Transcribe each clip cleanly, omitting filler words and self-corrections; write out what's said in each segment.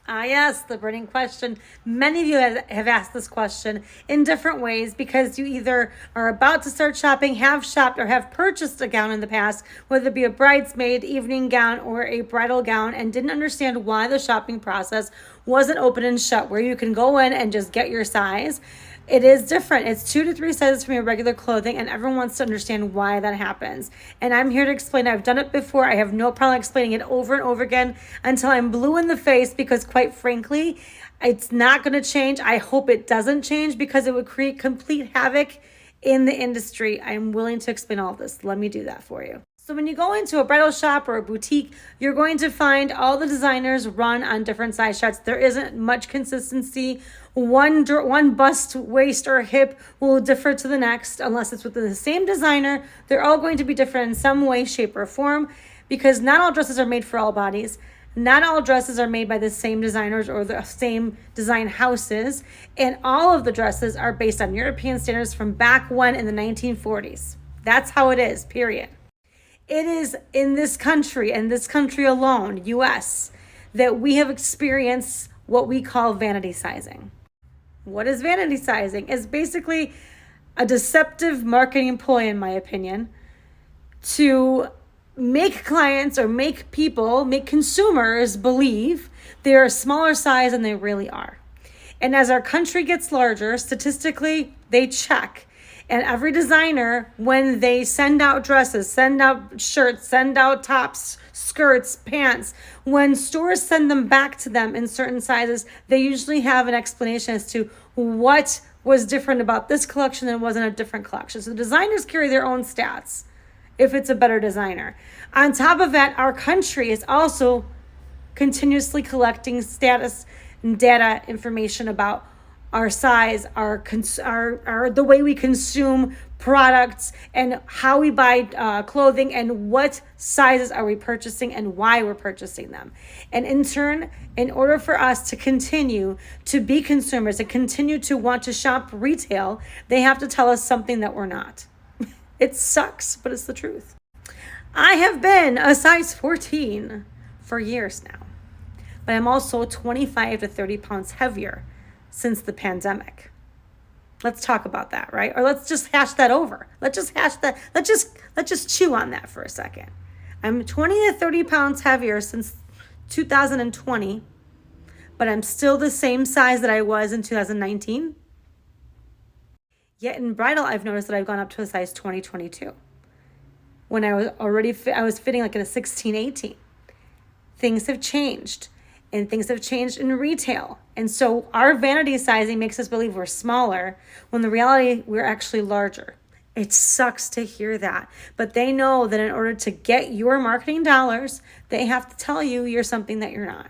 Yes, the burning question. Many of you have asked this question in different ways because you either are about to start shopping, have shopped, or have purchased a gown in the past, whether it be a bridesmaid evening gown or a bridal gown, and didn't understand why the shopping process wasn't open and shut, where you can go in and just get your size. It is different. It's 2 to 3 sizes from your regular clothing, and everyone wants to understand why that happens. And I'm here to explain. I've done it before. I have no problem explaining it over and over again until I'm blue in the face because, quite frankly, it's not going to change. I hope it doesn't change because it would create complete havoc in the industry. I'm willing to explain all of this. Let me do that for you. So when you go into a bridal shop or a boutique, you're going to find all the designers run on different size charts. There isn't much consistency. One bust, waist, or hip will differ to the next unless it's within the same designer. They're all going to be different in some way, shape, or form because not all dresses are made for all bodies. Not all dresses are made by the same designers or the same design houses. And all of the dresses are based on European standards from back when in the 1940s. That's how it is, period. It is in this country and this country alone, US, that we have experienced what we call vanity sizing. What is vanity sizing? It's basically a deceptive marketing ploy, in my opinion, to make clients or make consumers believe they're a smaller size than they really are. And as our country gets larger, statistically, they check. And every designer, when they send out dresses, send out shirts, send out tops, skirts, pants, when stores send them back to them in certain sizes, they usually have an explanation as to what was different about this collection than was in a different collection. So the designers carry their own stats if it's a better designer. On top of that, our country is also continuously collecting status and data information about our size, our the way we consume products, and how we buy clothing, and what sizes are we purchasing and why we're purchasing them. And in turn, in order for us to continue to be consumers and continue to want to shop retail, they have to tell us something that we're not. It sucks, but it's the truth. I have been a size 14 for years now, but I'm also 25 to 30 pounds heavier since the pandemic. Let's talk about that, right? Or let's just hash that over. Let's just chew on that for a second. I'm 20 to 30 pounds heavier since 2020, but I'm still the same size that I was in 2019. Yet in bridal, I've noticed that I've gone up to a size 2022. When I was fitting like in a 16, 18. Things have changed. And things have changed in retail. And so our vanity sizing makes us believe we're smaller when the reality we're actually larger. It sucks to hear that. But they know that in order to get your marketing dollars, they have to tell you you're something that you're not.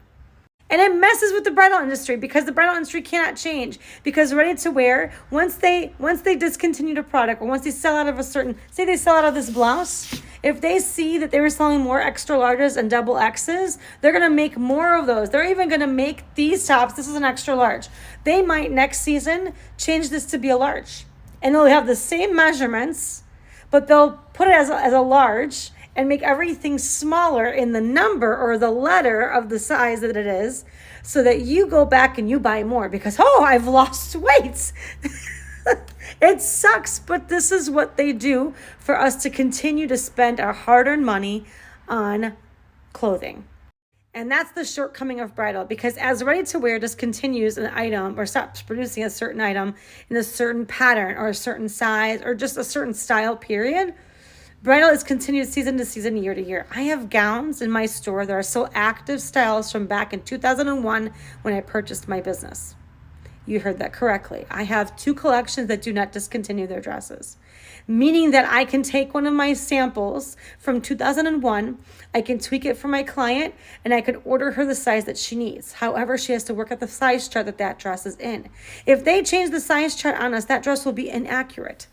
And it messes with the bridal industry because the bridal industry cannot change. Because ready to wear, once they discontinue a product, or once they sell out of say they sell out of this blouse, if they see that they were selling more extra larges and double X's, they're going to make more of those. They're even going to make these tops, this is an extra large. They might next season change this to be a large. And they'll have the same measurements, but they'll put it as a large and make everything smaller in the number or the letter of the size that it is, so that you go back and you buy more because, I've lost weight. It sucks, but this is what they do for us to continue to spend our hard-earned money on clothing. And that's the shortcoming of bridal, because as ready-to-wear discontinues an item or stops producing a certain item in a certain pattern or a certain size or just a certain style period, bridal is continued season to season, year to year. I have gowns in my store that are still active styles from back in 2001 when I purchased my business. You heard that correctly. I have 2 collections that do not discontinue their dresses, meaning that I can take one of my samples from 2001, I can tweak it for my client, and I can order her the size that she needs. However, she has to work at the size chart that dress is in. If they change the size chart on us, that dress will be inaccurate.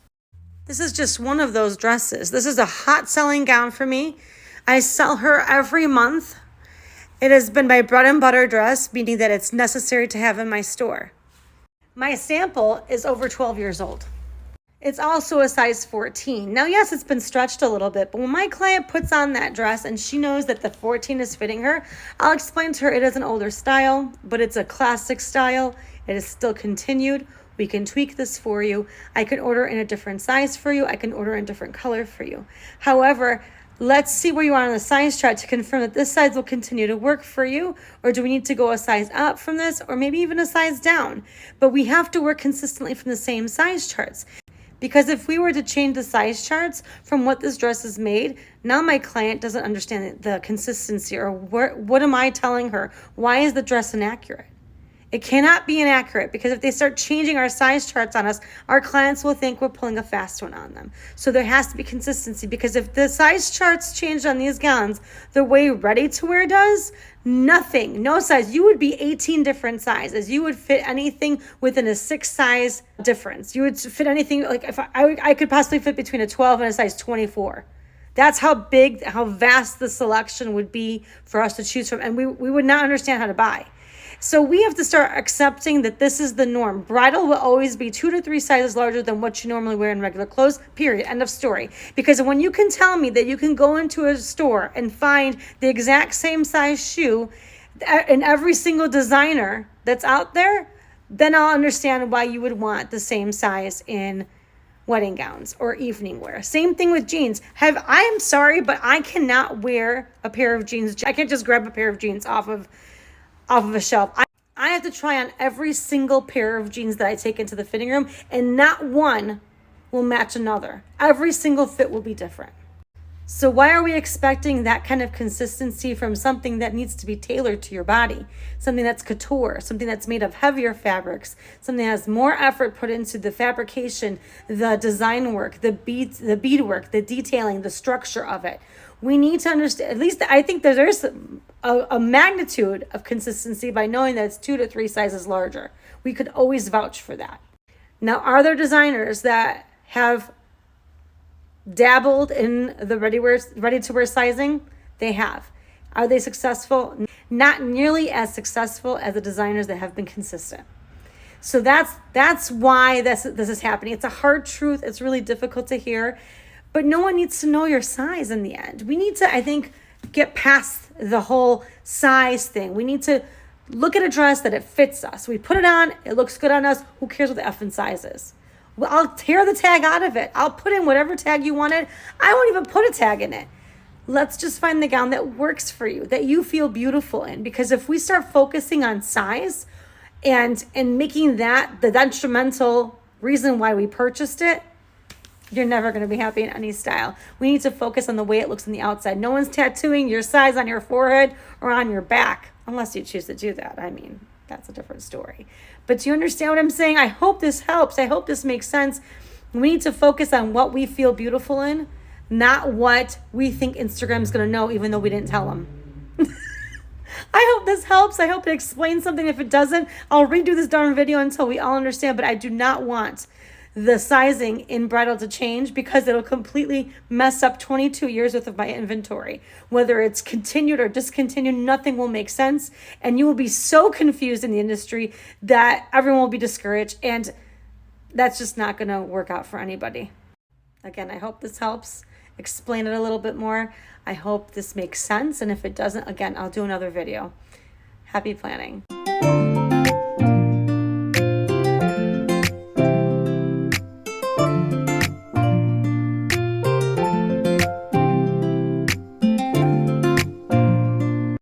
This is just one of those dresses. This is a hot selling gown for me. I sell her every month. It has been my bread and butter dress, meaning that it's necessary to have in my store. My sample is over 12 years old. It's also a size 14. Now, yes, it's been stretched a little bit, but when my client puts on that dress and she knows that the 14 is fitting her, I'll explain to her it is an older style, but it's a classic style. It is still continued. We can tweak this for you. I can order in a different size for you. I can order in a different color for you. However, let's see where you are on the size chart to confirm that this size will continue to work for you, or do we need to go a size up from this, or maybe even a size down? But we have to work consistently from the same size charts. Because if we were to change the size charts from what this dress is made, now my client doesn't understand the consistency, or what am I telling her? Why is the dress inaccurate? It cannot be inaccurate, because if they start changing our size charts on us, our clients will think we're pulling a fast one on them. So there has to be consistency, because if the size charts changed on these gowns the way ready to wear does, nothing, no size, you would be 18 different sizes. You would fit anything within a 6 size difference. You would fit anything, like if I could possibly fit between a 12 and a size 24. That's how big, how vast the selection would be for us to choose from. And we would not understand how to buy. So we have to start accepting that this is the norm. Bridal will always be 2 to 3 sizes larger than what you normally wear in regular clothes, period, end of story. Because when you can tell me that you can go into a store and find the exact same size shoe in every single designer that's out there, then I'll understand why you would want the same size in wedding gowns or evening wear. Same thing with jeans. I am sorry, but I cannot wear a pair of jeans. I can't just grab a pair of jeans off of a shelf. I have to try on every single pair of jeans that I take into the fitting room, and not one will match another. Every single fit will be different. So why are we expecting that kind of consistency from something that needs to be tailored to your body? Something that's couture, something that's made of heavier fabrics, something that has more effort put into the fabrication, the design work, the beadwork, the detailing, the structure of it. We need to understand, at least I think that there's a magnitude of consistency by knowing that it's 2 to 3 sizes larger. We could always vouch for that. Now, are there designers that have dabbled in the ready-to-wear sizing? They have. Are they successful? Not nearly as successful as the designers that have been consistent. So that's why this is happening. It's a hard truth. It's really difficult to hear. But no one needs to know your size in the end. We need to, I think, get past the whole size thing. We need to look at a dress that it fits us. We put it on, it looks good on us. Who cares what the effing size is? Well, I'll tear the tag out of it. I'll put in whatever tag you wanted. I won't even put a tag in it. Let's just find the gown that works for you, that you feel beautiful in. Because if we start focusing on size and making that the detrimental reason why we purchased it, you're never going to be happy in any style. We need to focus on the way it looks on the outside. No one's tattooing your size on your forehead or on your back, unless you choose to do that. I mean, that's a different story. But do you understand what I'm saying? I hope this helps. I hope this makes sense. We need to focus on what we feel beautiful in, not what we think Instagram is going to know, even though we didn't tell them. I hope this helps. I hope it explains something. If it doesn't, I'll redo this darn video until we all understand. But I do not want the sizing in bridal to change, because it'll completely mess up 22 years worth of my inventory. Whether it's continued or discontinued, nothing will make sense. And you will be so confused in the industry that everyone will be discouraged. And that's just not going to work out for anybody. Again, I hope this helps explain it a little bit more. I hope this makes sense. And if it doesn't, again, I'll do another video. Happy planning.